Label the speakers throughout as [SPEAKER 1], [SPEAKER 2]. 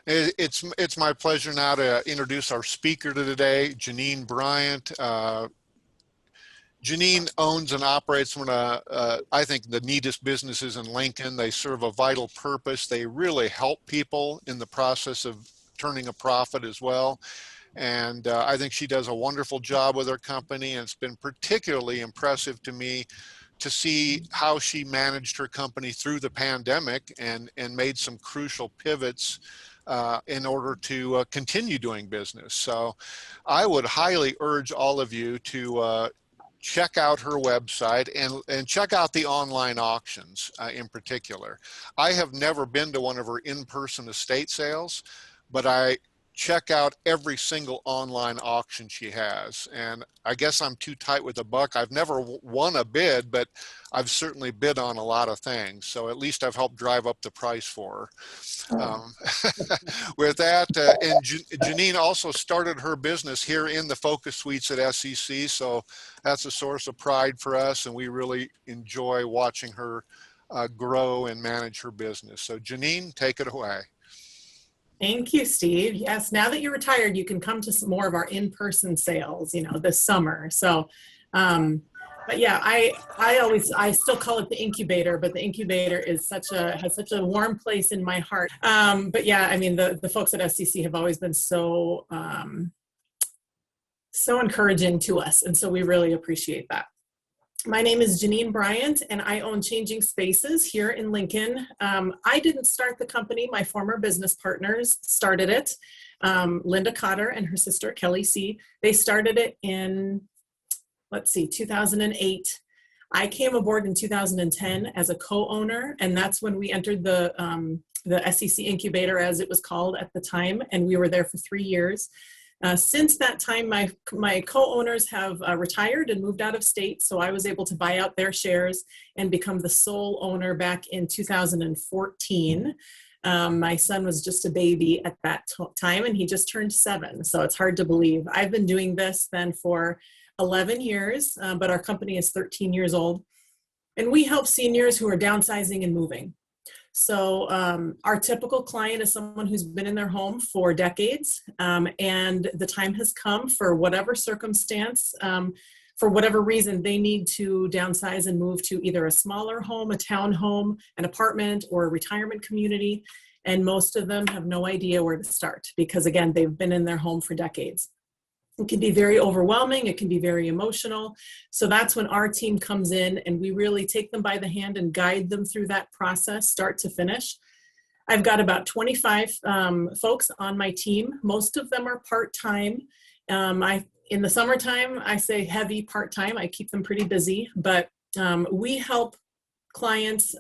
[SPEAKER 1] It's my pleasure now to introduce our speaker to today, Jeannine Bryant. Jeannine owns and operates one of, I think, the neatest businesses in Lincoln. They serve a vital purpose. They really help people in the process of turning a profit as well. And I think she does a wonderful job with her company. And it's been particularly impressive to me to see how she managed her company through the pandemic and made some crucial pivots in order to continue doing business. So I would highly urge all of you to check out her website and check out the online auctions in particular. I have never been to one of her in-person estate sales, but I check out every single online auction she has. And I guess I'm too tight with a buck. I've never won a bid, but I've certainly bid on a lot of things. So at least I've helped drive up the price for her. With that, and Jeannine also started her business here in the Focus Suites at SEC. So that's a source of pride for us. And we really enjoy watching her grow and manage her business. So Jeannine, take it away.
[SPEAKER 2] Thank you, Steve. Yes, now that you're retired, you can come to some more of our in-person sales, this summer. So, but yeah, I still call it the incubator, but the incubator is has such a warm place in my heart. But yeah, I mean, the folks at SCC have always been so encouraging to us. And so we really appreciate that. My name is Jeannine Bryant, and I own Changing Spaces here in Lincoln. I didn't start the company. My former business partners started it. Linda Cotter and her sister, Kelly C. They started it in, 2008. I came aboard in 2010 as a co-owner, and that's when we entered the SEC incubator, as it was called at the time, and we were there for 3 years. Since that time, my co-owners have retired and moved out of state, so I was able to buy out their shares and become the sole owner back in 2014. My son was just a baby at that time, and he just turned 7, so it's hard to believe. I've been doing this then for 11 years, but our company is 13 years old, and we help seniors who are downsizing and moving. So our typical client is someone who's been in their home for decades, and the time has come for whatever circumstance, for whatever reason, they need to downsize and move to either a smaller home, a townhome, an apartment, or a retirement community. And most of them have no idea where to start because, again, they've been in their home for decades. It can be very overwhelming. It can be very emotional. So that's when our team comes in and we really take them by the hand and guide them through that process, start to finish. I've got about 25 folks on my team. Most of them are part-time. In the summertime, I say heavy part-time. I keep them pretty busy, but we help clients,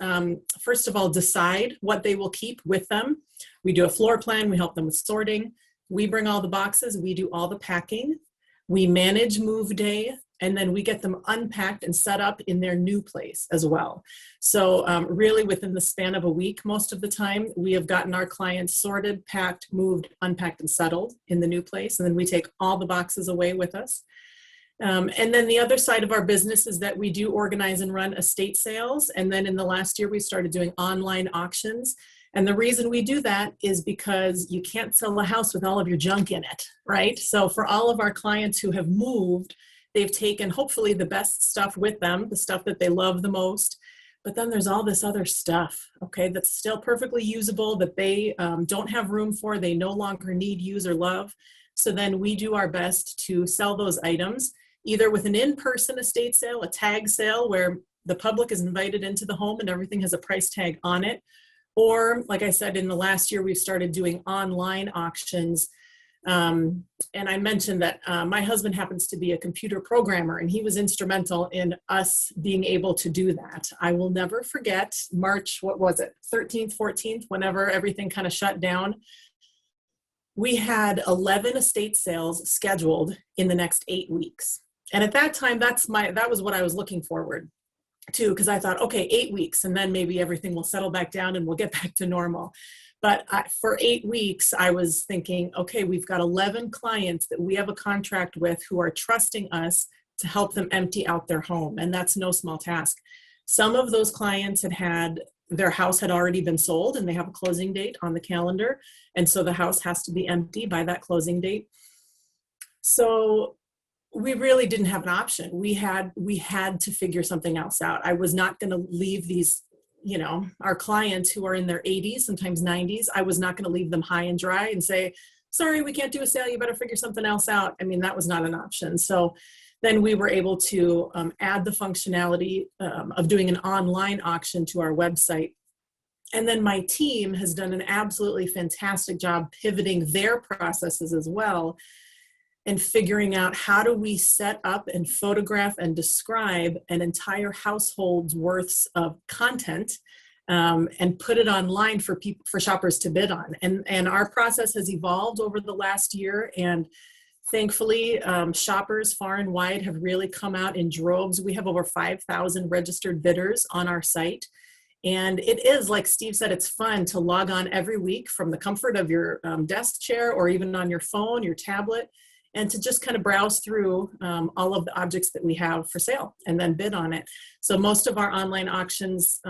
[SPEAKER 2] first of all, decide what they will keep with them. We do a floor plan. We help them with sorting. We bring all the boxes, we do all the packing, we manage move day, and then we get them unpacked and set up in their new place as well. So really within the span of a week, most of the time, we have gotten our clients sorted, packed, moved, unpacked, and settled in the new place. And then we take all the boxes away with us. And then the other side of our business is that we do organize and run estate sales. And then in the last year, we started doing online auctions. And the reason we do that is because you can't sell a house with all of your junk in it, right? So for all of our clients who have moved, they've taken hopefully the best stuff with them, the stuff that they love the most. But then there's all this other stuff, okay, that's still perfectly usable that they don't have room for, they no longer need, use, or love. So then we do our best to sell those items, either with an in-person estate sale, a tag sale where the public is invited into the home and everything has a price tag on it. Or, like I said, in the last year, we've started doing online auctions. And I mentioned that my husband happens to be a computer programmer, and he was instrumental in us being able to do that. I will never forget March, 13th, 14th, whenever everything kind of shut down. We had 11 estate sales scheduled in the next 8 weeks. And at that time, that was what I was looking forward to, because I thought, okay, 8 weeks, and then maybe everything will settle back down and we'll get back to normal. But for 8 weeks, I was thinking, okay, we've got 11 clients that we have a contract with who are trusting us to help them empty out their home. And that's no small task. Some of those clients had their house had already been sold and they have a closing date on the calendar. And so the house has to be empty by that closing date. So we really didn't have an option. We had to figure something else out. I was not going to leave these, our clients who are in their 80s, sometimes 90s, I was not going to leave them high and dry and say, sorry, we can't do a sale. You better figure something else out. I mean, that was not an option. So then we were able to add the functionality of doing an online auction to our website. And then my team has done an absolutely fantastic job pivoting their processes as well and figuring out how do we set up and photograph and describe an entire household's worth of content and put it online for shoppers to bid on. And our process has evolved over the last year, and thankfully, shoppers far and wide have really come out in droves. We have over 5,000 registered bidders on our site. And it is, like Steve said, it's fun to log on every week from the comfort of your desk chair or even on your phone, your tablet, and to just kind of browse through all of the objects that we have for sale and then bid on it. So most of our online auctions,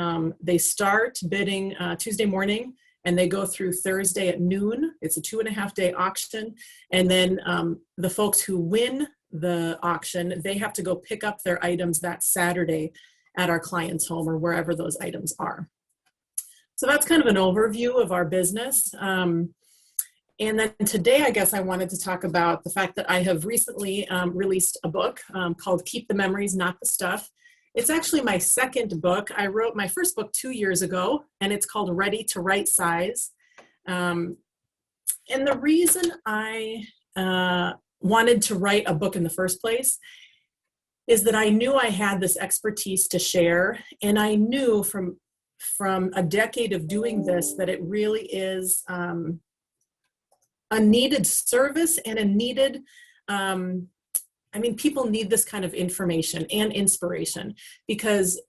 [SPEAKER 2] they start bidding Tuesday morning and they go through Thursday at noon. It's a 2.5-day auction. And then the folks who win the auction, they have to go pick up their items that Saturday at our client's home or wherever those items are. So that's kind of an overview of our business. And then today, I guess I wanted to talk about the fact that I have recently released a book called Keep the Memories, Not the Stuff. It's actually my second book. I wrote my first book 2 years ago, and it's called Ready to Right Size. And the reason I wanted to write a book in the first place is that I knew I had this expertise to share, and I knew from a decade of doing this that it really is a needed service and a needed, people need this kind of information and inspiration, because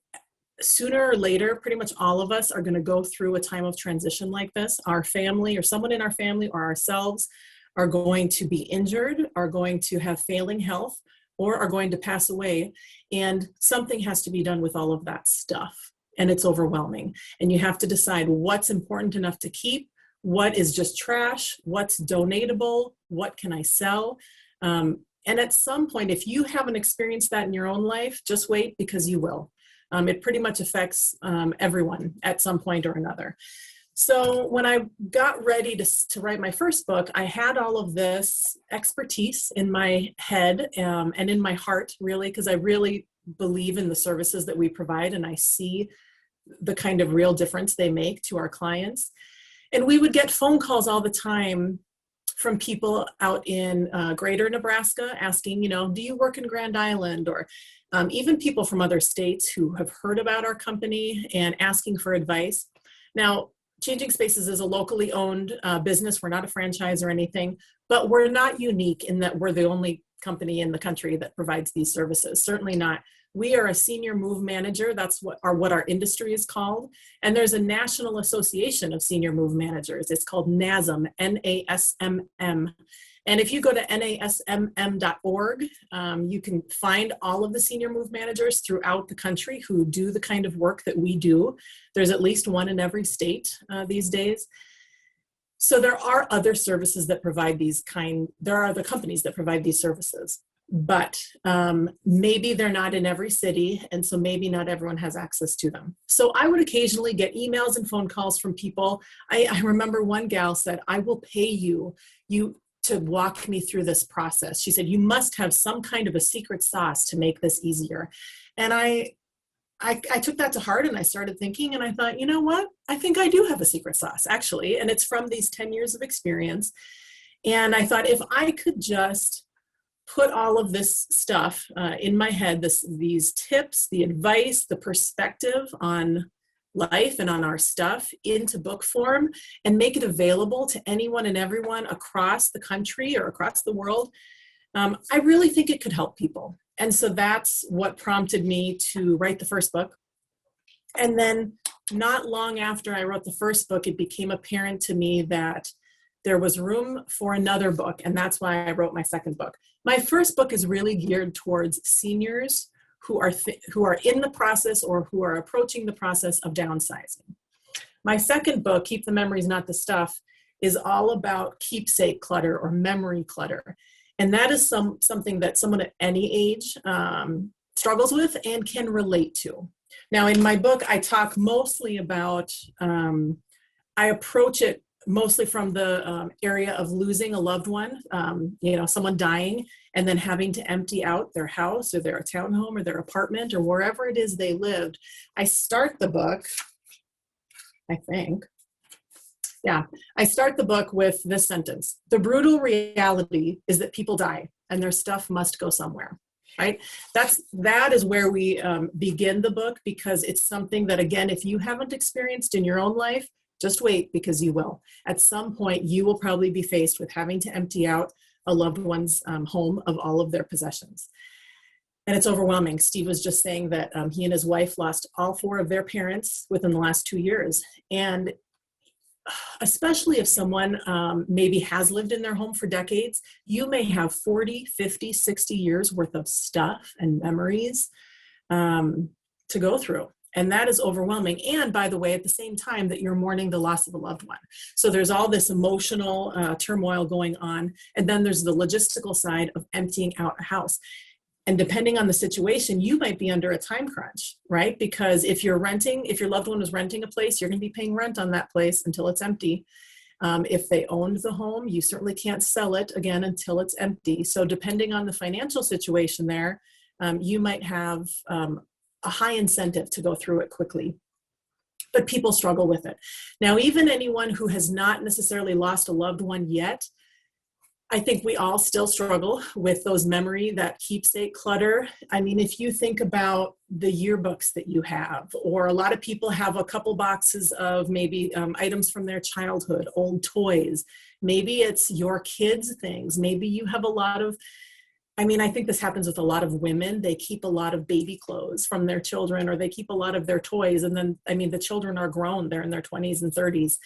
[SPEAKER 2] sooner or later, pretty much all of us are going to go through a time of transition like this. Our family or someone in our family or ourselves are going to be injured, are going to have failing health, or are going to pass away. And something has to be done with all of that stuff. And it's overwhelming. And you have to decide what's important enough to keep, what is just trash, what's donatable, what can I sell? And at some point, if you haven't experienced that in your own life, just wait, because you will. It pretty much affects everyone at some point or another. So when I got ready to write my first book, I had all of this expertise in my head and in my heart, really, because I really believe in the services that we provide, and I see the kind of real difference they make to our clients. And we would get phone calls all the time from people out in greater Nebraska asking, do you work in Grand Island? Or even people from other states who have heard about our company and asking for advice. Now, Changing Spaces is a locally owned business. We're not a franchise or anything, but we're not unique in that we're the only company in the country that provides these services. Certainly not. We are a senior move manager. That's what our industry is called. And there's a national association of senior move managers. It's called NASM, N-A-S-M-M. And if you go to nasmm.org, you can find all of the senior move managers throughout the country who do the kind of work that we do. There's at least one in every state these days. So there are other services that provide there are other companies that provide these services, but maybe they're not in every city, and so maybe not everyone has access to them. So I would occasionally get emails and phone calls from people. I remember one gal said, I will pay you to walk me through this process. She said, you must have some kind of a secret sauce to make this easier. And I took that to heart, and I started thinking, and I thought, you know what? I think I do have a secret sauce, actually. And it's from these 10 years of experience. And I thought, if I could just put all of this stuff in my head, these tips, the advice, the perspective on life and on our stuff into book form and make it available to anyone and everyone across the country or across the world, I really think it could help people. And so that's what prompted me to write the first book. And then not long after I wrote the first book, it became apparent to me that there was room for another book, and that's why I wrote my second book. My first book is really geared towards seniors who are in the process or who are approaching the process of downsizing. My second book, Keep the Memories, Not the Stuff, is all about keepsake clutter or memory clutter. And that is something that someone at any age struggles with and can relate to. Now, in my book, I talk mostly about, I approach it mostly from the area of losing a loved one, someone dying, and then having to empty out their house or their townhome or their apartment or wherever it is they lived. I start the book, I start the book with this sentence: the brutal reality is that people die and their stuff must go somewhere, right? That is where we begin the book, because it's something that, again, if you haven't experienced in your own life, just wait, because you will. At some point, you will probably be faced with having to empty out a loved one's home of all of their possessions. And it's overwhelming. Steve was just saying that he and his wife lost all 4 of their parents within the last 2 years. And especially if someone maybe has lived in their home for decades, you may have 40, 50, 60 years worth of stuff and memories to go through. And that is overwhelming. And by the way, at the same time that you're mourning the loss of a loved one. So there's all this emotional turmoil going on. And then there's the logistical side of emptying out a house. And depending on the situation, you might be under a time crunch, right? Because if your loved one was renting a place, you're going to be paying rent on that place until it's empty. If they owned the home, you certainly can't sell it again until it's empty. So depending on the financial situation there, you might have a high incentive to go through it quickly. But people struggle with it. Now, even anyone who has not necessarily lost a loved one yet, I think we all still struggle with those memory, that keepsake clutter. I mean, if you think about the yearbooks that you have, or a lot of people have a couple boxes of maybe items from their childhood, old toys. Maybe it's your kids' things. Maybe you have a lot of, I think this happens with a lot of women. They keep a lot of baby clothes from their children, or they keep a lot of their toys. And then, the children are grown, they're in their 20s and 30s.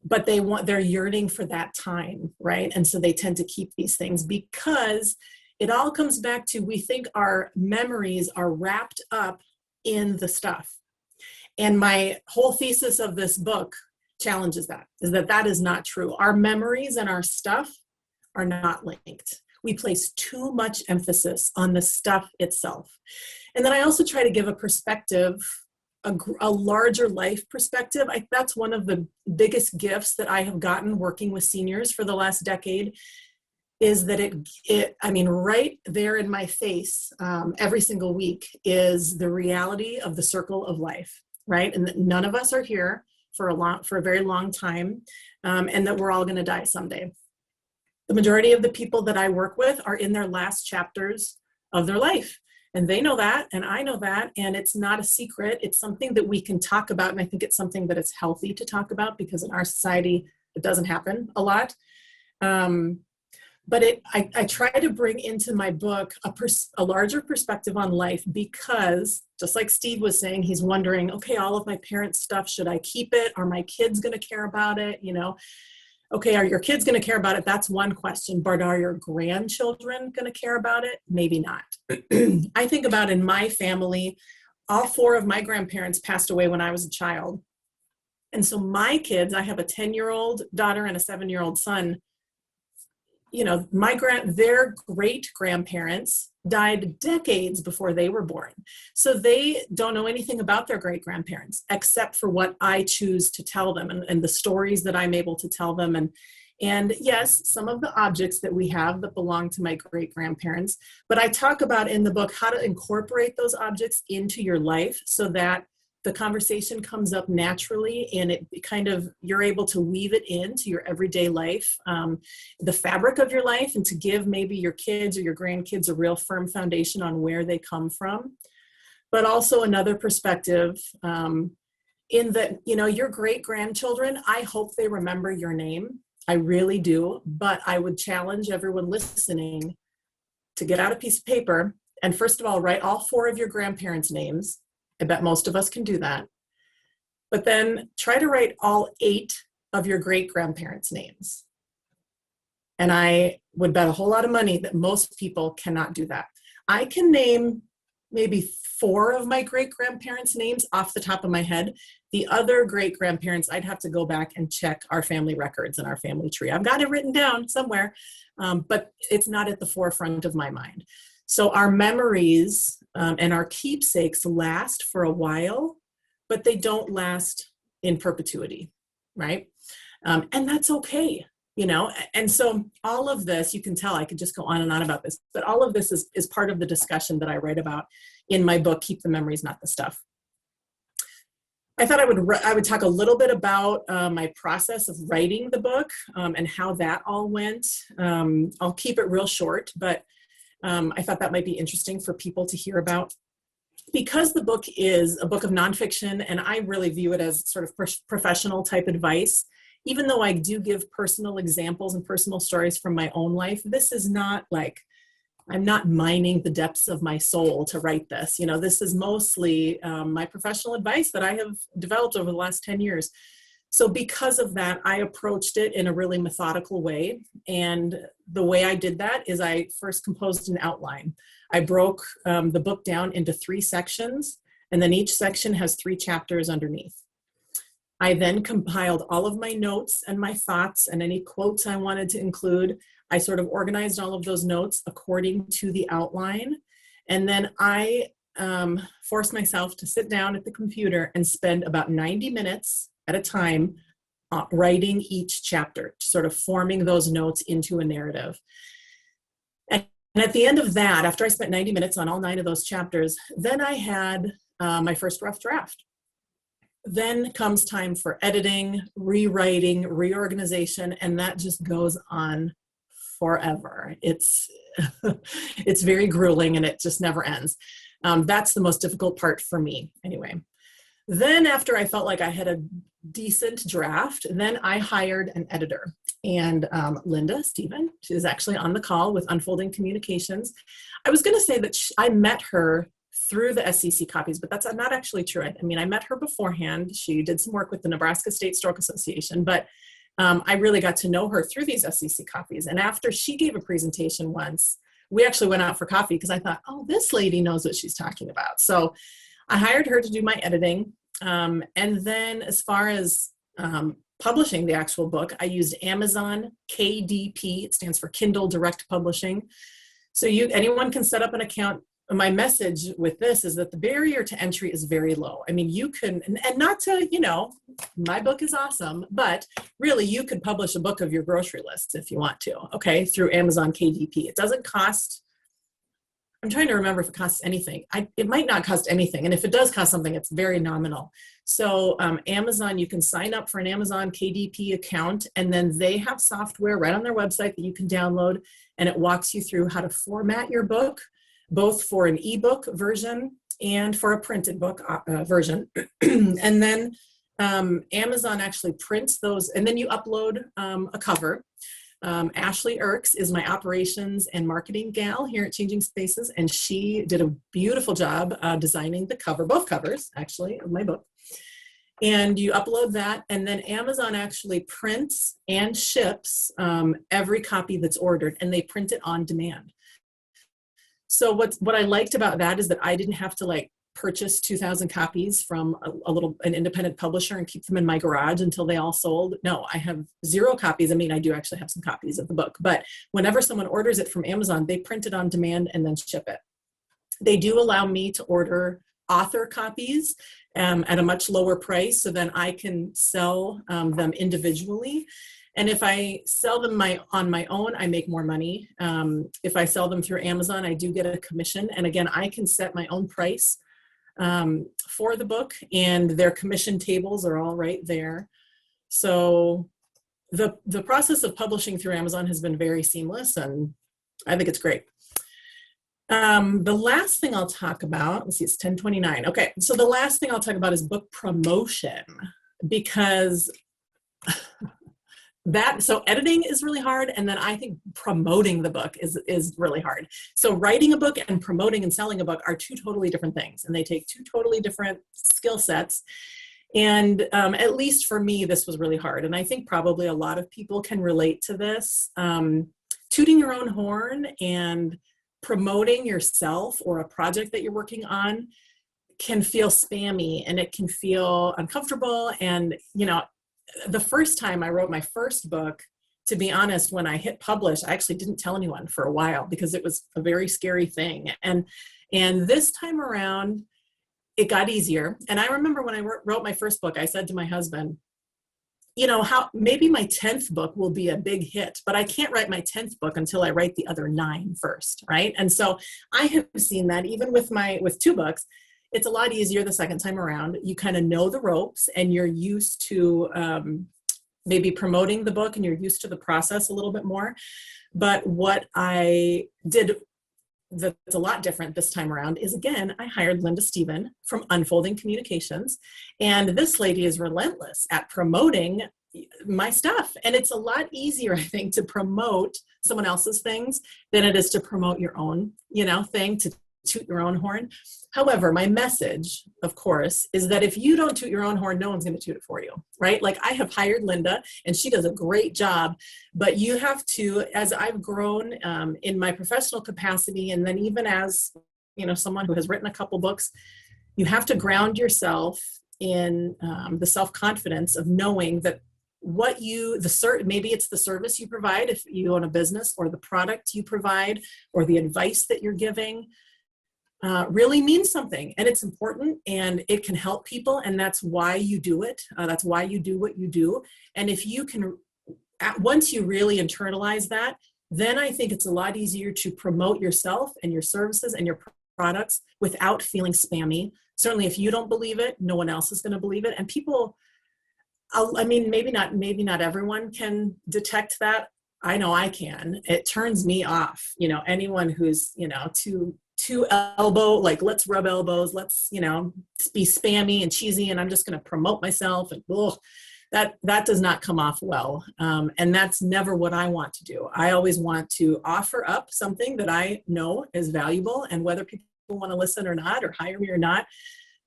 [SPEAKER 2] But they're yearning for that time, right? And so they tend to keep these things, because it all comes back to, we think our memories are wrapped up in the stuff. And my whole thesis of this book challenges that, is that is not true. Our memories and our stuff are not linked. We place too much emphasis on the stuff itself. And then I also try to give a perspective, a larger life perspective. That's one of the biggest gifts that I have gotten working with seniors for the last decade, is that right there in my face every single week is the reality of the circle of life, right? And that none of us are here for a very long time, and that we're all going to die someday. The majority of the people that I work with are in their last chapters of their life. And they know that, and I know that, and it's not a secret. It's something that we can talk about, and I think it's something that it's healthy to talk about, because in our society, it doesn't happen a lot. But I try to bring into my book a larger perspective on life, because just like Steve was saying, he's wondering, okay, all of my parents' stuff, should I keep it? Are my kids going to care about it? Okay, are your kids going to care about it? That's one question. But are your grandchildren going to care about it? Maybe not. I think about, in my family, all 4 of my grandparents passed away when I was a child. And so my kids, I have a 10-year-old daughter and a 7-year-old son. Their great-grandparents died decades before they were born. So they don't know anything about their great-grandparents, except for what I choose to tell them, and the stories that I'm able to tell them. And yes, some of the objects that we have that belong to my great-grandparents, but I talk about in the book how to incorporate those objects into your life, so that the conversation comes up naturally, and you're able to weave it into your everyday life, the fabric of your life, and to give maybe your kids or your grandkids a real firm foundation on where they come from. But also another perspective, in that, your great-grandchildren, I hope they remember your name. I really do. But I would challenge everyone listening to get out a piece of paper and, first of all, write all 4 of your grandparents' names. I bet most of us can do that. But then try to write all 8 of your great-grandparents' names. And I would bet a whole lot of money that most people cannot do that. I can name maybe 4 of my great-grandparents' names off the top of my head. The other great-grandparents, I'd have to go back and check our family records and our family tree. I've got it written down somewhere, but it's not at the forefront of my mind. So our memories and our keepsakes last for a while, but they don't last in perpetuity, right? And that's okay, you know? And so all of this, you can tell I could just go on and on about this, but all of this is part of the discussion that I write about in my book, Keep the Memories, Not the Stuff. I thought I would talk a little bit about my process of writing the book and how that all went. I'll keep it real short, but I thought that might be interesting for people to hear about. Because the book is a book of nonfiction, and I really view it as sort of professional type advice, even though I do give personal examples and personal stories from my own life, this is not like, I'm not mining the depths of my soul to write this. You know, this is mostly my professional advice that I have developed over the last 10 years. So because of that, I approached it in a really methodical way. And the way I did that is I first composed an outline. I broke the book down into 3 sections, and then each section has 3 chapters underneath. I then compiled all of my notes and my thoughts and any quotes I wanted to include. I sort of organized all of those notes according to the outline. And then I forced myself to sit down at the computer and spend about 90 minutes at a time writing each chapter, sort of forming those notes into a narrative. And at the end of that, after I spent 90 minutes on all 9 of those chapters, then I had my first rough draft. Then comes time for editing, rewriting, reorganization, and that just goes on forever. It's very grueling, and it just never ends. That's the most difficult part for me anyway. Then after I felt like I had a decent draft, then I hired an editor. And Linda Stephen, she is actually on the call with Unfolding Communications. I was going to say that I met her through the SEC copies, but that's not actually true. I mean, I met her beforehand. She did some work with the Nebraska State Stroke Association, but I really got to know her through these SEC copies. And after she gave a presentation once, we actually went out for coffee because I thought, oh, this lady knows what she's talking about. So I hired her to do my editing. And then as far as publishing the actual book, I used Amazon KDP. It stands for Kindle Direct Publishing. So anyone can set up an account. My message with this is that the barrier to entry is very low. I mean, you can, and not to, you know, my book is awesome, but really you could publish a book of your grocery list if you want to, okay, through Amazon KDP. It doesn't cost, I'm trying to remember if it costs anything. It might not cost anything. And if it does cost something, it's very nominal. So Amazon, you can sign up for an Amazon KDP account, and then they have software right on their website that you can download, and it walks you through how to format your book, both for an ebook version and for a printed book version. And then Amazon actually prints those, and then you upload a cover. Ashley Erks is my operations and marketing gal here at Changing Spaces, and she did a beautiful job designing the cover, both covers actually of my book. And you upload that, and then Amazon actually prints and ships every copy that's ordered, and they print it on demand. So what I liked about that is that I didn't have to like purchase 2,000 copies from an independent publisher and keep them in my garage until they all sold. No, I have 0 copies. I mean, I do actually have some copies of the book, but whenever someone orders it from Amazon, they print it on demand and then ship it. They do allow me to order author copies at a much lower price, so then I can sell them individually. And if I sell them on my own, I make more money. If I sell them through Amazon, I do get a commission. And again, I can set my own price for the book, and their commission tables are all right there. So the process of publishing through Amazon has been very seamless, and I think it's great. The last thing I'll talk about, let's see, it's 10:29. Okay, so the last thing I'll talk about is book promotion, because so editing is really hard, and then I think promoting the book is really hard. So writing a book and promoting and selling a book are 2 totally different things, and they take 2 totally different skill sets. And at least for me, this was really hard. And I think probably a lot of people can relate to this. Tooting your own horn and promoting yourself or a project that you're working on can feel spammy and it can feel uncomfortable. And, you know, the first time I wrote my first book, to be honest, when I hit publish, I actually didn't tell anyone for a while because it was a very scary thing. And this time around, it got easier. And I remember when I wrote my first book, I said to my husband, you know, how maybe my 10th book will be a big hit, but I can't write my 10th book until I write the other 9 first, right? And so I have seen that even with 2 books, it's a lot easier the second time around. You kind of know the ropes and you're used to maybe promoting the book and you're used to the process a little bit more. But what I did that's a lot different this time around is, again, I hired Linda Steven from Unfolding Communications. And this lady is relentless at promoting my stuff. And it's a lot easier, I think, to promote someone else's things than it is to promote your own, you know, thing, to toot your own horn. However, my message, of course, is that if you don't toot your own horn, no one's going to toot it for you, right? Like, I have hired Linda and she does a great job, but you have to, as I've grown in my professional capacity, and then even as, you know, someone who has written a couple books, you have to ground yourself in the self-confidence of knowing that what you, maybe it's the service you provide if you own a business, or the product you provide, or the advice that you're giving, really means something, and it's important, and it can help people, and that's why you do it. That's why you do what you do. And if you can, once you really internalize that, then I think it's a lot easier to promote yourself and your services and your products without feeling spammy. Certainly, if you don't believe it, no one else is going to believe it. And people, I mean, maybe not everyone can detect that. I know I can. It turns me off. You know, anyone who's, you know, too elbow, like, let's rub elbows, let's, you know, be spammy and cheesy, and I'm just going to promote myself, and that does not come off well. And that's never what I want to do. I always want to offer up something that I know is valuable, and whether people want to listen or not, or hire me or not,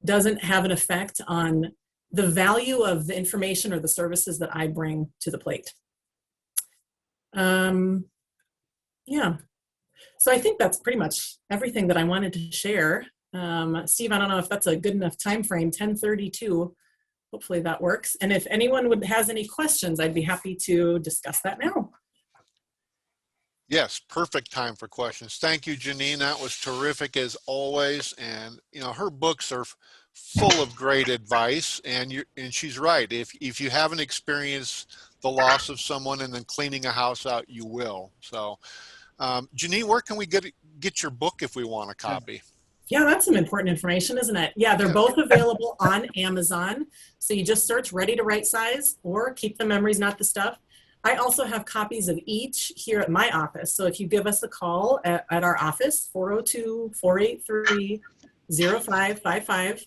[SPEAKER 2] doesn't have an effect on the value of the information or the services that I bring to the plate. Yeah. So I think that's pretty much everything that I wanted to share. Steve, I don't know if that's a good enough time frame, 10:32. Hopefully that works. And if anyone has any questions, I'd be happy to discuss that now.
[SPEAKER 1] Yes, perfect time for questions. Thank you, Jeannine. That was terrific as always. And, you know, her books are full of great advice, and she's right. If you haven't experienced the loss of someone and then cleaning a house out, you will. So, Jeannine, where can we get your book if we want a copy?
[SPEAKER 2] Yeah, that's some important information, isn't it? Yeah, they're both available on Amazon. So you just search Ready to Right Size or Keep the Memories, Not the Stuff. I also have copies of each here at my office. So if you give us a call at our office, 402-483-0555,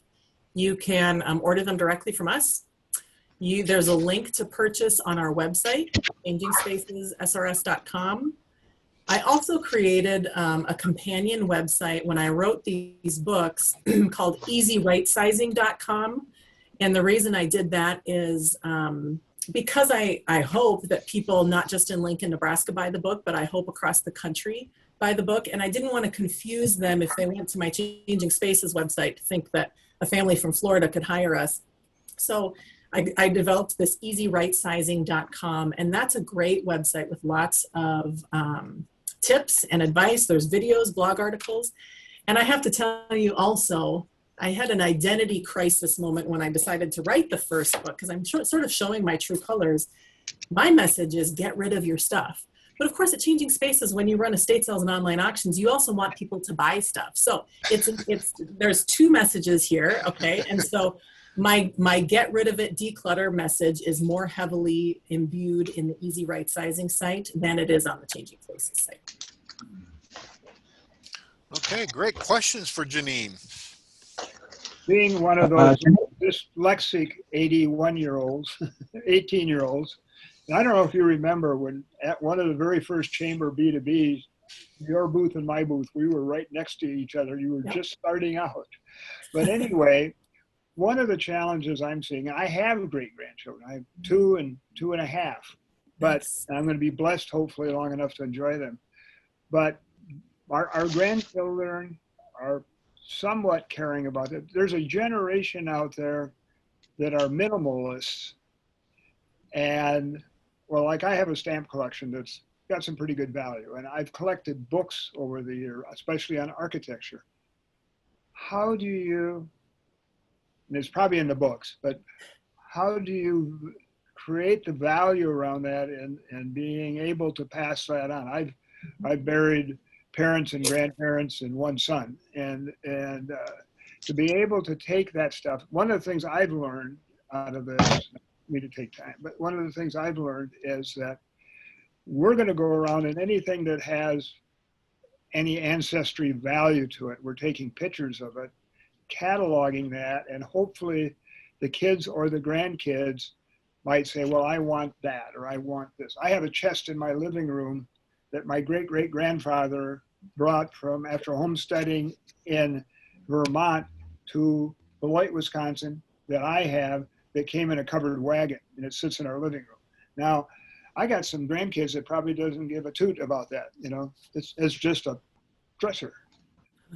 [SPEAKER 2] you can order them directly from us. There's a link to purchase on our website, changingspacessrs.com. I also created a companion website when I wrote these books called easyrightsizing.com. And the reason I did that is because I hope that people, not just in Lincoln, Nebraska, buy the book, but I hope across the country buy the book. And I didn't want to confuse them if they went to my Changing Spaces website to think that a family from Florida could hire us. So I developed this easyrightsizing.com, and that's a great website with lots of tips and advice. There's videos, blog articles. And I have to tell you also, I had an identity crisis moment when I decided to write the first book, because I'm sort of showing my true colors. My message is get rid of your stuff. But of course, at Changing Spaces, when you run estate sales and online auctions, you also want people to buy stuff. So there's 2 messages here, okay? And so my get rid of it, declutter message is more heavily imbued in the Easy Right Sizing site than it is on the Changing Spaces site.
[SPEAKER 3] Okay, great questions for Jeannine.
[SPEAKER 4] Being one of those dyslexic 81-year-olds, 18-year-olds, and I don't know if you remember when at one of the very first Chamber B2Bs, your booth and my booth, we were right next to each other. You were just starting out. But anyway, one of the challenges I'm seeing, I have great-grandchildren. I have 2 and 2.5, but I'm going to be blessed hopefully long enough to enjoy them. But our grandchildren are somewhat caring about it. There's a generation out there that are minimalists. And well, like I have a stamp collection that's got some pretty good value. And I've collected books over the year, especially on architecture. How do you, and it's probably in the books, but how do you create the value around that and being able to pass that on? I've buried parents and grandparents and one son, and to be able to take that stuff. One of the things I've learned out of this, me to take time, but one of the things I've learned is that we're going to go around, and anything that has any ancestry value to it, we're taking pictures of it, cataloging that, and hopefully the kids or the grandkids might say, well, I want that, or I want this. I have a chest in my living room that my great-great-grandfather brought from after homesteading in Vermont to Beloit, Wisconsin, that I have, that came in a covered wagon, and it sits in our living room. Now, I got some grandkids that probably doesn't give a toot about that. You know, it's just a dresser.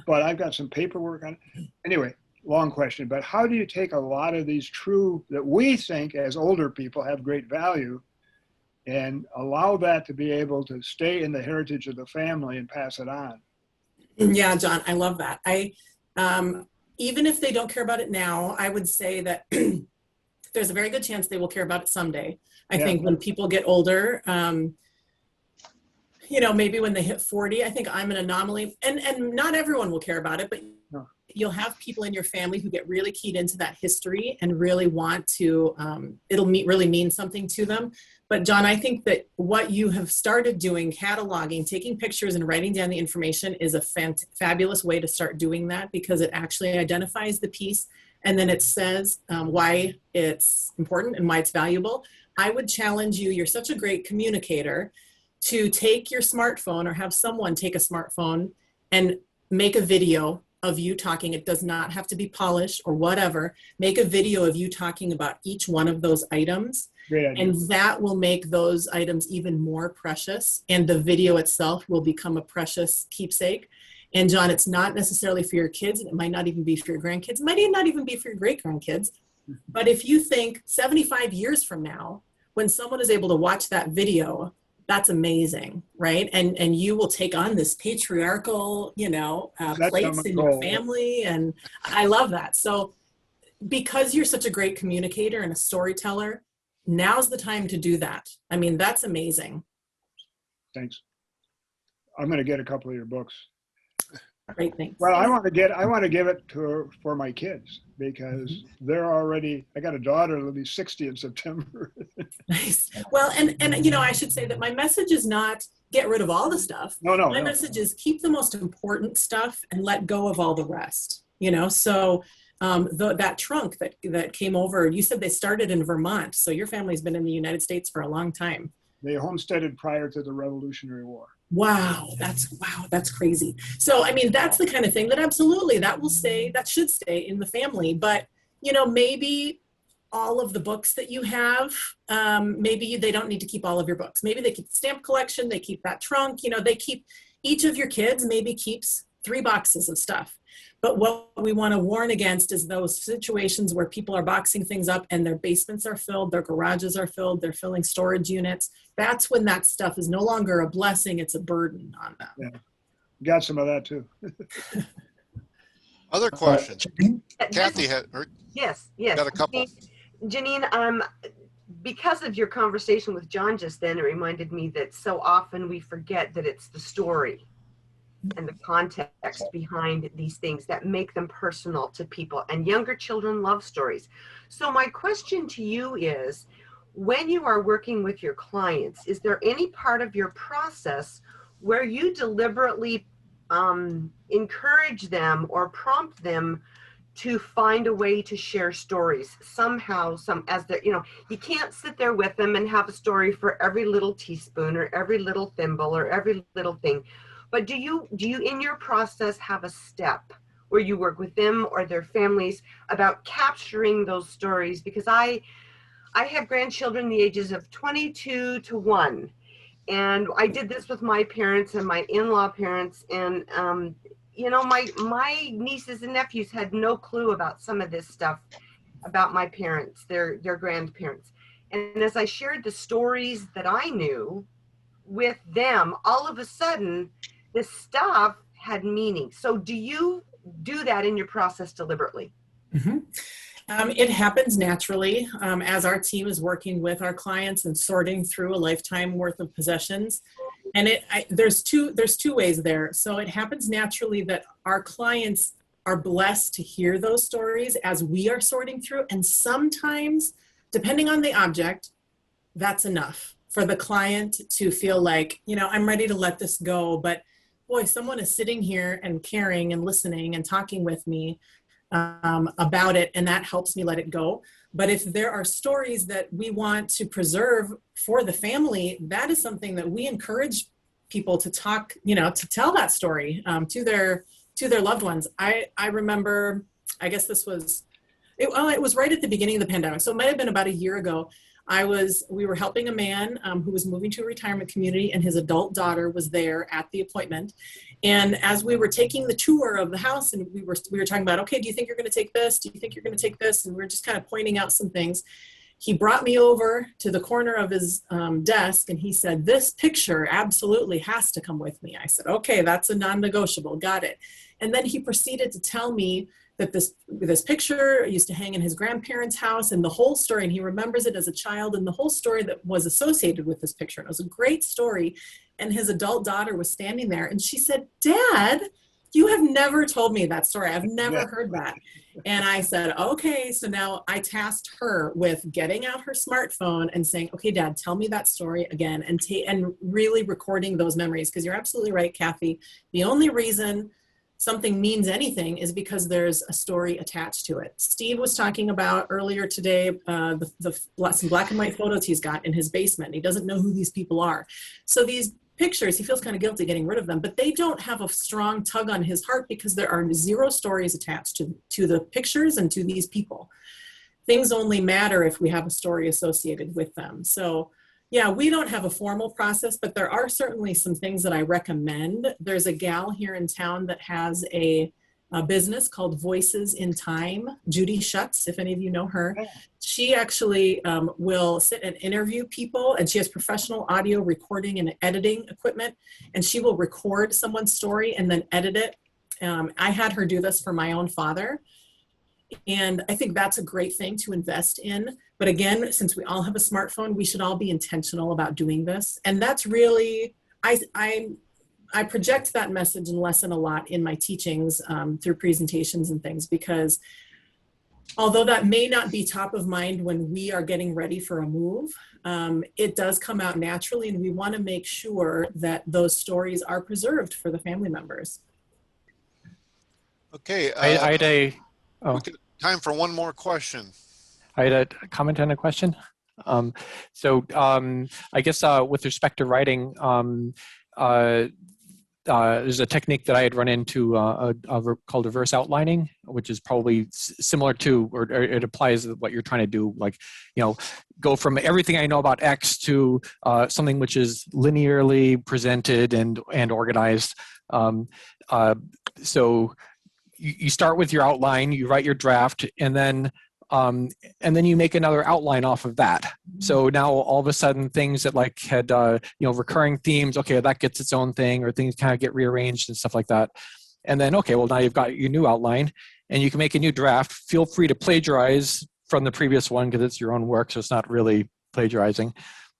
[SPEAKER 4] But I've got some paperwork on it. Anyway, long question, but how do you take a lot of these true, that we think as older people have great value, and allow that to be able to stay in the heritage of the family and pass it on?
[SPEAKER 2] Yeah, John, I love that. Even if they don't care about it now, I would say that there's a very good chance they will care about it someday. I think when people get older, you know, maybe when they hit 40, I think I'm an anomaly, and not everyone will care about it, but
[SPEAKER 4] No.
[SPEAKER 2] You'll have people in your family who get really keyed into that history and really want to, it'll really mean something to them. But John, I think that what you have started doing, cataloging, taking pictures and writing down the information is a fabulous way to start doing that, because it actually identifies the piece and then it says why it's important and why it's valuable. I would challenge you, you're such a great communicator, to take your smartphone or have someone take a smartphone and make a video of you talking. It does not have to be polished or whatever. Make a video of you talking about each one of those items.
[SPEAKER 4] Great idea.
[SPEAKER 2] And that will make those items even more precious. And the video itself will become a precious keepsake. And John, it's not necessarily for your kids. It might not even be for your grandkids. It might not even be for your great grandkids. But if you think 75 years from now, when someone is able to watch that video, that's amazing, right? And you will take on this patriarchal, you know, place in your family. And I love that. So because you're such a great communicator and a storyteller, now's the time to do that. I mean, that's amazing.
[SPEAKER 4] Thanks. I'm going to get a couple of your books.
[SPEAKER 2] Great, thanks.
[SPEAKER 4] Well, I want to give it for my kids, because they're already, I got a daughter that'll be 60 in September.
[SPEAKER 2] Nice. Well, and you know, I should say that my message is not get rid of all the stuff. My message is keep the most important stuff and let go of all the rest, you know? So that trunk that came over, you said they started in Vermont. So your family's been in the United States for a long time.
[SPEAKER 4] They homesteaded prior to the Revolutionary War.
[SPEAKER 2] Wow, that's crazy. So, I mean, that's the kind of thing that absolutely that should stay in the family. But, you know, maybe all of the books that you have, maybe they don't need to keep all of your books. Maybe they keep the stamp collection, they keep that trunk, you know, they keep, each of your kids maybe keeps 3 boxes of stuff. But what we want to warn against is those situations where people are boxing things up and their basements are filled, their garages are filled, they're filling storage units. That's when that stuff is no longer a blessing, it's a burden on them.
[SPEAKER 4] Yeah. Got some of that too.
[SPEAKER 1] Other questions? Kathy had,
[SPEAKER 5] Yes.
[SPEAKER 1] got a couple.
[SPEAKER 5] Janine, because of your conversation with John just then, it reminded me that so often we forget that it's the story and the context behind these things that make them personal to people, and younger children love stories. So my question to you is, when you are working with your clients, is there any part of your process where you deliberately encourage them or prompt them to find a way to share stories somehow, as they're, you know, you can't sit there with them and have a story for every little teaspoon or every little thimble or every little thing. But do you in your process have a step where you work with them or their families about capturing those stories? Because I have grandchildren the ages of 22 to 1, And I did this with my parents and my in-law parents, and my nieces and nephews had no clue about some of this stuff about my parents, their grandparents. And as I shared the stories that I knew with them, all of a sudden, this stuff had meaning. So do you do that in your process deliberately?
[SPEAKER 2] Mm-hmm. It happens naturally as our team is working with our clients and sorting through a lifetime worth of possessions. And there's two ways there. So it happens naturally that our clients are blessed to hear those stories as we are sorting through. And sometimes, depending on the object, that's enough for the client to feel like, I'm ready to let this go. But boy, someone is sitting here and caring and listening and talking with me about it, and that helps me let it go. But if there are stories that we want to preserve for the family, that is something that we encourage people to talk, to tell that story to their loved ones. I remember, I guess it was right at the beginning of the pandemic, so it might have been about a year ago. We were helping a man who was moving to a retirement community, and his adult daughter was there at the appointment. And as we were taking the tour of the house, and we were talking about, okay, do you think you're going to take this? Do you think you're going to take this? And we were just kind of pointing out some things. He brought me over to the corner of his desk, and he said, this picture absolutely has to come with me. I said, okay, that's a non-negotiable, got it. And then he proceeded to tell me that this picture used to hang in his grandparents' house, and the whole story, and he remembers it as a child, and the whole story that was associated with this picture. And it was a great story. And his adult daughter was standing there, and she said, Dad, you have never told me that story. I've never heard that. And I said, okay. So now I tasked her with getting out her smartphone and saying, okay, Dad, tell me that story again, and really recording those memories. Because you're absolutely right, Kathy. The only reason something means anything is because there's a story attached to it. Steve was talking about earlier today some black and white photos he's got in his basement. He doesn't know who these people are. So these pictures, he feels kind of guilty getting rid of them, but they don't have a strong tug on his heart because there are zero stories attached to the pictures and to these people. Things only matter if we have a story associated with them. So yeah, we don't have a formal process, but there are certainly some things that I recommend. There's a gal here in town that has a business called Voices in Time, Judy Schutz, if any of you know her. She actually will sit and interview people, and she has professional audio recording and editing equipment, and she will record someone's story and then edit it. I had her do this for my own father, and I think that's a great thing to invest in. But again, since we all have a smartphone, we should all be intentional about doing this. And that's really, I project that message and lesson a lot in my teachings through presentations and things, because although that may not be top of mind when we are getting ready for a move, it does come out naturally, and we want to make sure that those stories are preserved for the family members.
[SPEAKER 1] Okay. Time for one more question.
[SPEAKER 6] I had a comment and a question. I guess with respect to writing, there's a technique that I had run into called reverse outlining, which is probably similar to, or it applies to what you're trying to do, like, go from everything I know about X to something which is linearly presented and organized. So you start with your outline, you write your draft, and then you make another outline off of that. So now all of a sudden things that like had, recurring themes, okay, that gets its own thing, or things kind of get rearranged and stuff like that. And then, okay, well now you've got your new outline and you can make a new draft. Feel free to plagiarize from the previous one because it's your own work, so it's not really plagiarizing.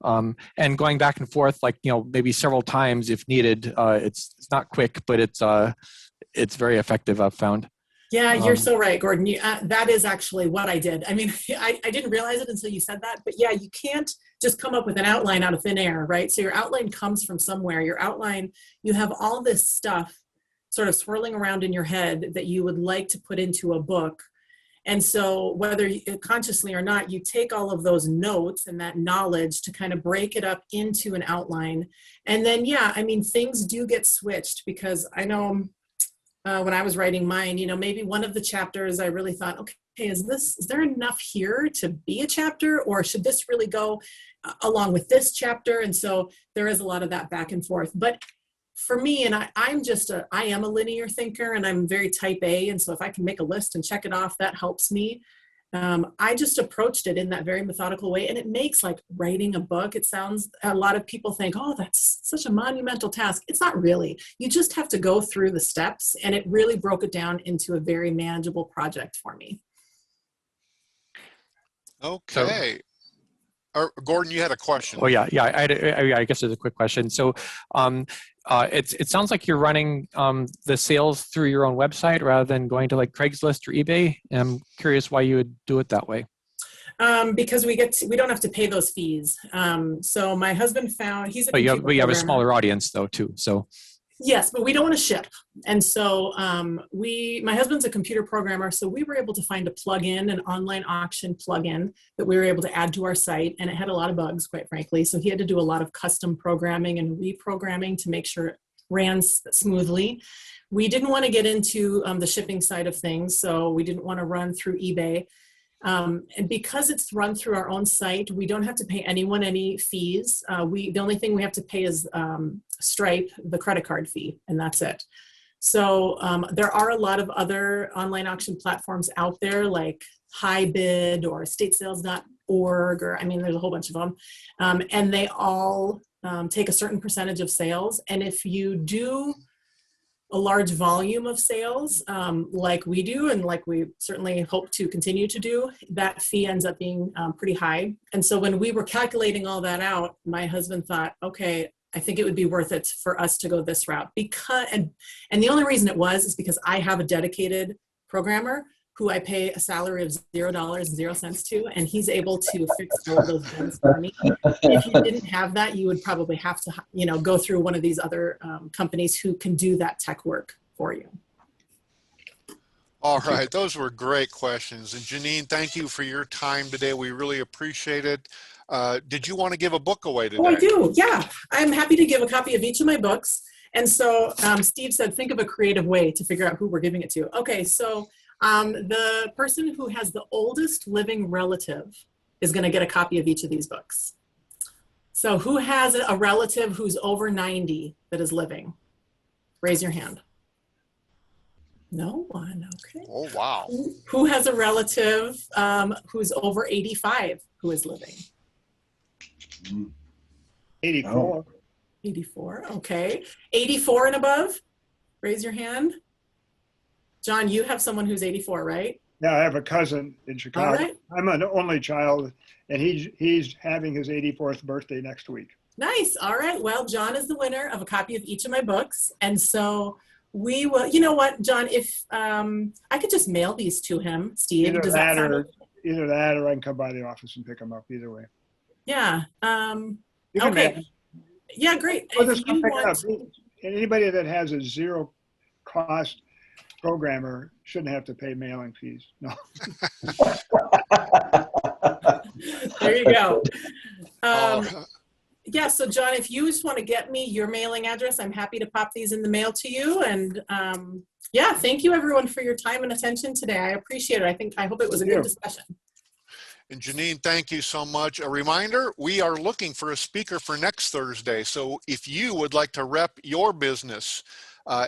[SPEAKER 6] And going back and forth, like, maybe several times if needed. It's not quick, but it's very effective, I've found.
[SPEAKER 2] Yeah, you're so right, Gordon. That is actually what I did. I mean, I didn't realize it until you said that, but yeah, you can't just come up with an outline out of thin air, right? So your outline comes from somewhere. Your outline, you have all this stuff sort of swirling around in your head that you would like to put into a book. And so whether consciously or not, you take all of those notes and that knowledge to kind of break it up into an outline. And then, yeah, I mean, things do get switched, because I know when I was writing mine, maybe one of the chapters I really thought, okay, is there enough here to be a chapter, or should this really go along with this chapter? And so there is a lot of that back and forth. But for me, and I am a linear thinker, and I'm very type A. And so if I can make a list and check it off, that helps me. I just approached it in that very methodical way, and it makes like writing a book. It sounds, a lot of people think, oh, that's such a monumental task. It's not really. You just have to go through the steps, and it really broke it down into a very manageable project for me.
[SPEAKER 1] Okay. Gordon, you had a question.
[SPEAKER 6] Oh yeah. I guess there's a quick question. So, it sounds like you're running the sales through your own website rather than going to like Craigslist or eBay. And I'm curious why you would do it that way.
[SPEAKER 2] Because we don't have to pay those fees. So my husband found, he's a
[SPEAKER 6] But you
[SPEAKER 2] computer
[SPEAKER 6] have a
[SPEAKER 2] programmer.
[SPEAKER 6] smaller audience though too. So
[SPEAKER 2] Yes, but we don't want to ship. And so my husband's a computer programmer, so we were able to find a plugin, an online auction plugin that we were able to add to our site, and it had a lot of bugs, quite frankly. So he had to do a lot of custom programming and reprogramming to make sure it ran smoothly. We didn't want to get into the shipping side of things, so we didn't want to run through eBay. And because it's run through our own site, we don't have to pay anyone any fees. The only thing we have to pay is Stripe, the credit card fee, and that's it. So there are a lot of other online auction platforms out there like HighBid or statesales.org, or there's a whole bunch of them. And they all take a certain percentage of sales. And if you do a large volume of sales like we do, and like we certainly hope to continue to do, that fee ends up being pretty high. And so when we were calculating all that out, my husband thought, okay, I think it would be worth it for us to go this route. And the only reason it was is because I have a dedicated programmer who I pay a salary of $0 to, and he's able to fix all of those things for me. If you didn't have that, you would probably have to, go through one of these other companies who can do that tech work for you.
[SPEAKER 1] All right, those were great questions. And Jeannine, thank you for your time today. We really appreciate it. Did you want to give a book away today?
[SPEAKER 2] Oh, I do, yeah. I'm happy to give a copy of each of my books. And so Steve said, think of a creative way to figure out who we're giving it to. Okay, so the person who has the oldest living relative is going to get a copy of each of these books. So who has a relative who's over 90 that is living? Raise your hand. No one, okay.
[SPEAKER 1] Oh, wow.
[SPEAKER 2] Who has a relative who's over 85 who is living?
[SPEAKER 4] 84.
[SPEAKER 2] 84, okay. 84 and above, raise your hand. John, you have someone who's 84, right?
[SPEAKER 4] Yeah, I have a cousin in Chicago.
[SPEAKER 2] All right.
[SPEAKER 4] I'm an only child, and he's having his 84th birthday next week.
[SPEAKER 2] Nice. All right. Well, John is the winner of a copy of each of my books. And so we will, you know what, John, if I could just mail these to him, Steve.
[SPEAKER 4] Either
[SPEAKER 2] Does
[SPEAKER 4] that,
[SPEAKER 2] that sound okay?
[SPEAKER 4] either that, or I can come by the office and pick them up. Either way.
[SPEAKER 2] Yeah.
[SPEAKER 4] You can
[SPEAKER 2] Okay.
[SPEAKER 4] mail-
[SPEAKER 2] Yeah, great.
[SPEAKER 4] Or
[SPEAKER 2] If
[SPEAKER 4] just come
[SPEAKER 2] you
[SPEAKER 4] pick it up.
[SPEAKER 2] want,
[SPEAKER 4] Anybody that has a zero cost programmer shouldn't have to pay mailing fees. No.
[SPEAKER 2] there you go.
[SPEAKER 1] Oh,
[SPEAKER 2] Yeah, so John, if you just want to get me your mailing address, I'm happy to pop these in the mail to you. And yeah, thank you everyone for your time and attention today. I appreciate it. I hope it was a good discussion.
[SPEAKER 1] and Jeannine, thank you so much. A reminder, we are looking for a speaker for next Thursday. So if you would like to rep your business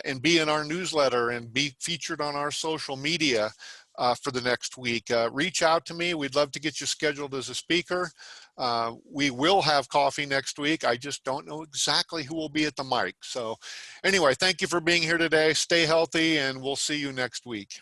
[SPEAKER 1] and be in our newsletter and be featured on our social media for the next week, reach out to me. We'd love to get you scheduled as a speaker. We will have coffee next week. I just don't know exactly who will be at the mic. So anyway, thank you for being here today. Stay healthy, and we'll see you next week.